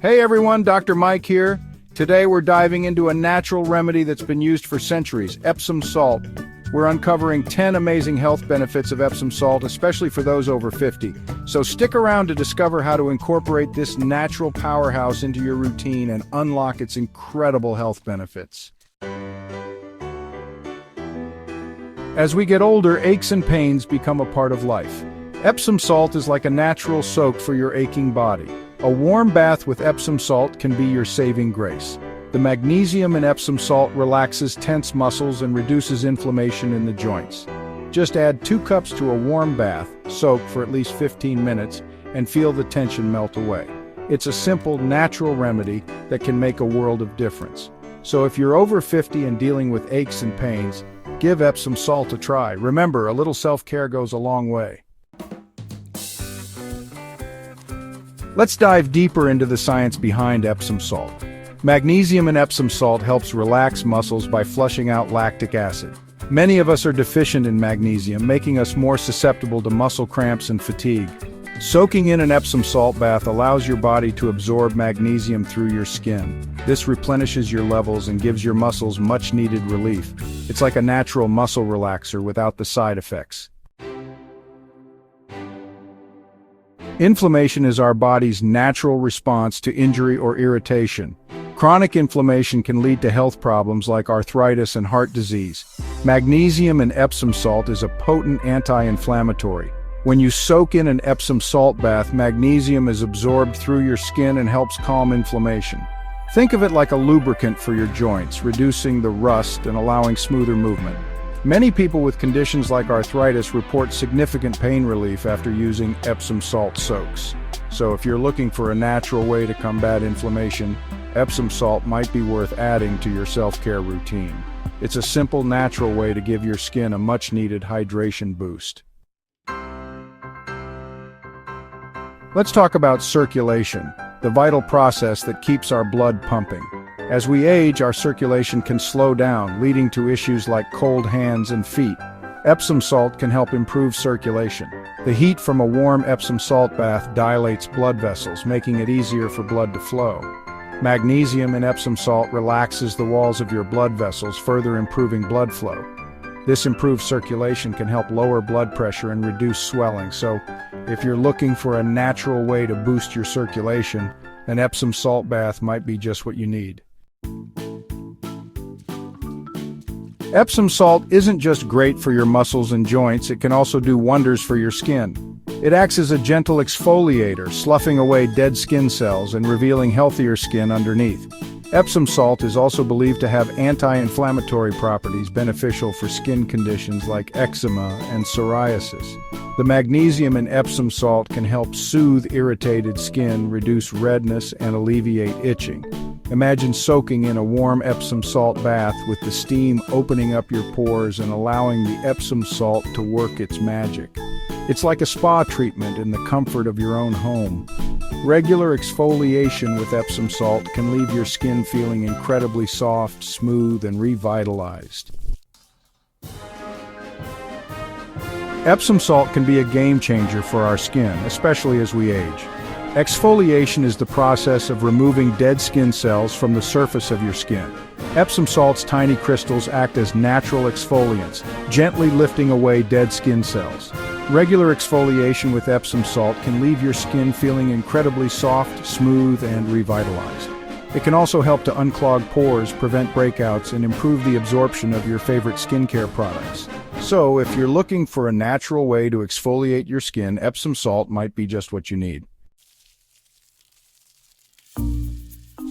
Hey everyone, Dr. Mike here. Today we're diving into a natural remedy that's been used for centuries, Epsom salt. We're uncovering 10 amazing health benefits of Epsom salt, especially for those over 50. So stick around to discover how to incorporate this natural powerhouse into your routine and unlock its incredible health benefits. As we get older, aches and pains become a part of life. Epsom salt is like a natural soak for your aching body. A warm bath with Epsom salt can be your saving grace. The magnesium in Epsom salt relaxes tense muscles and reduces inflammation in the joints. Just add 2 cups to a warm bath, soak for at least 15 minutes, and feel the tension melt away. It's a simple, natural remedy that can make a world of difference. So if you're over 50 and dealing with aches and pains, give Epsom salt a try. Remember, a little self-care goes a long way. Let's dive deeper into the science behind Epsom salt. Magnesium in Epsom salt helps relax muscles by flushing out lactic acid. Many of us are deficient in magnesium, making us more susceptible to muscle cramps and fatigue. Soaking in an Epsom salt bath allows your body to absorb magnesium through your skin. This replenishes your levels and gives your muscles much-needed relief. It's like a natural muscle relaxer without the side effects. Inflammation is our body's natural response to injury or irritation. Chronic inflammation can lead to health problems like arthritis and heart disease. Magnesium in Epsom salt is a potent anti-inflammatory. When you soak in an Epsom salt bath, magnesium is absorbed through your skin and helps calm inflammation. Think of it like a lubricant for your joints, reducing the rust and allowing smoother movement. Many people with conditions like arthritis report significant pain relief after using Epsom salt soaks. So if you're looking for a natural way to combat inflammation, Epsom salt might be worth adding to your self-care routine. It's a simple, natural way to give your skin a much-needed hydration boost. Let's talk about circulation, the vital process that keeps our blood pumping. As we age, our circulation can slow down, leading to issues like cold hands and feet. Epsom salt can help improve circulation. The heat from a warm Epsom salt bath dilates blood vessels, making it easier for blood to flow. Magnesium in Epsom salt relaxes the walls of your blood vessels, further improving blood flow. This improved circulation can help lower blood pressure and reduce swelling. So, if you're looking for a natural way to boost your circulation, an Epsom salt bath might be just what you need. Epsom salt isn't just great for your muscles and joints, it can also do wonders for your skin. It acts as a gentle exfoliator, sloughing away dead skin cells and revealing healthier skin underneath. Epsom salt is also believed to have anti-inflammatory properties beneficial for skin conditions like eczema and psoriasis. The magnesium in Epsom salt can help soothe irritated skin, reduce redness, and alleviate itching. Imagine soaking in a warm Epsom salt bath with the steam opening up your pores and allowing the Epsom salt to work its magic. It's like a spa treatment in the comfort of your own home. Regular exfoliation with Epsom salt can leave your skin feeling incredibly soft, smooth, and revitalized. Epsom salt can be a game changer for our skin, especially as we age. Exfoliation is the process of removing dead skin cells from the surface of your skin. Epsom salt's tiny crystals act as natural exfoliants, gently lifting away dead skin cells. Regular exfoliation with Epsom salt can leave your skin feeling incredibly soft, smooth, and revitalized. It can also help to unclog pores, prevent breakouts, and improve the absorption of your favorite skincare products. So, if you're looking for a natural way to exfoliate your skin, Epsom salt might be just what you need.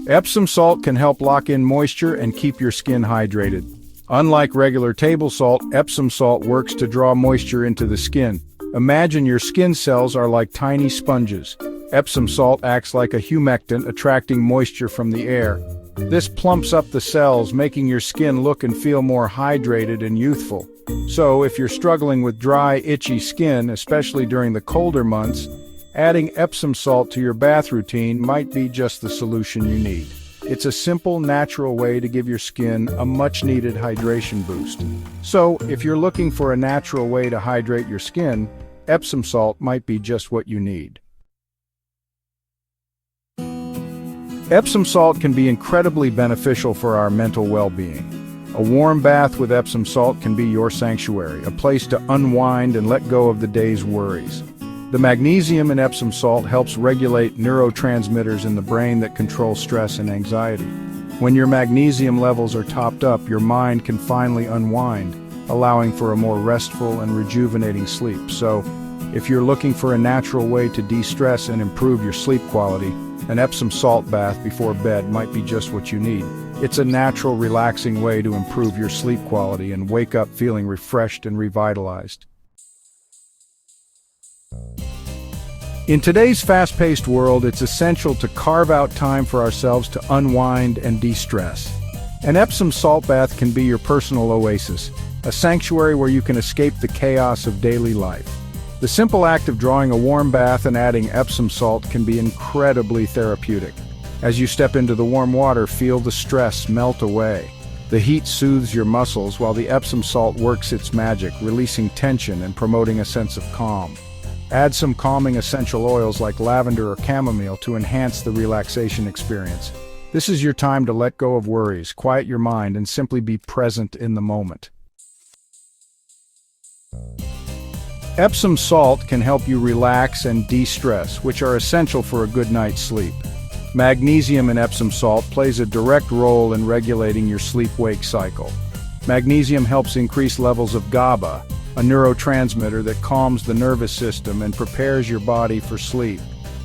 Epsom salt can help lock in moisture and keep your skin hydrated. Unlike regular table salt, Epsom salt works to draw moisture into the skin. Imagine your skin cells are like tiny sponges. Epsom salt acts like a humectant, attracting moisture from the air. This plumps up the cells, making your skin look and feel more hydrated and youthful. So, if you're struggling with dry, itchy skin, especially during the colder months, adding Epsom salt to your bath routine might be just the solution you need. It's a simple, natural way to give your skin a much-needed hydration boost. So, if you're looking for a natural way to hydrate your skin, Epsom salt might be just what you need. Epsom salt can be incredibly beneficial for our mental well-being. A warm bath with Epsom salt can be your sanctuary, a place to unwind and let go of the day's worries. The magnesium in Epsom salt helps regulate neurotransmitters in the brain that control stress and anxiety. When your magnesium levels are topped up, your mind can finally unwind, allowing for a more restful and rejuvenating sleep. So, if you're looking for a natural way to de-stress and improve your sleep quality, an Epsom salt bath before bed might be just what you need. It's a natural, relaxing way to improve your sleep quality and wake up feeling refreshed and revitalized. In today's fast-paced world, it's essential to carve out time for ourselves to unwind and de-stress. An Epsom salt bath can be your personal oasis, a sanctuary where you can escape the chaos of daily life. The simple act of drawing a warm bath and adding Epsom salt can be incredibly therapeutic. As you step into the warm water, feel the stress melt away. The heat soothes your muscles while the Epsom salt works its magic, releasing tension and promoting a sense of calm. Add some calming essential oils like lavender or chamomile to enhance the relaxation experience. This is your time to let go of worries, quiet your mind, and simply be present in the moment. Epsom salt can help you relax and de-stress, which are essential for a good night's sleep. Magnesium in Epsom salt plays a direct role in regulating your sleep-wake cycle. Magnesium helps increase levels of GABA, a neurotransmitter that calms the nervous system and prepares your body for sleep.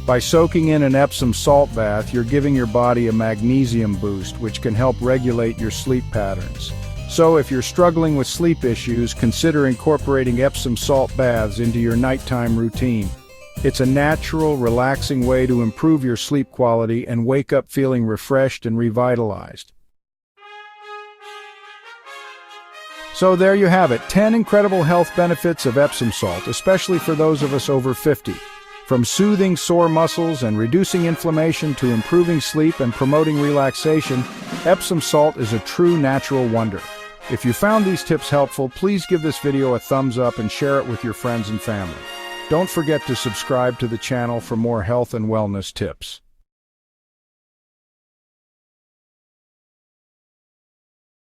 By soaking in an Epsom salt bath, you're giving your body a magnesium boost, which can help regulate your sleep patterns. So if you're struggling with sleep issues, consider incorporating Epsom salt baths into your nighttime routine. It's a natural, relaxing way to improve your sleep quality and wake up feeling refreshed and revitalized. So there you have it, 10 incredible health benefits of Epsom salt, especially for those of us over 50. From soothing sore muscles and reducing inflammation to improving sleep and promoting relaxation, Epsom salt is a true natural wonder. If you found these tips helpful, please give this video a thumbs up and share it with your friends and family. Don't forget to subscribe to the channel for more health and wellness tips.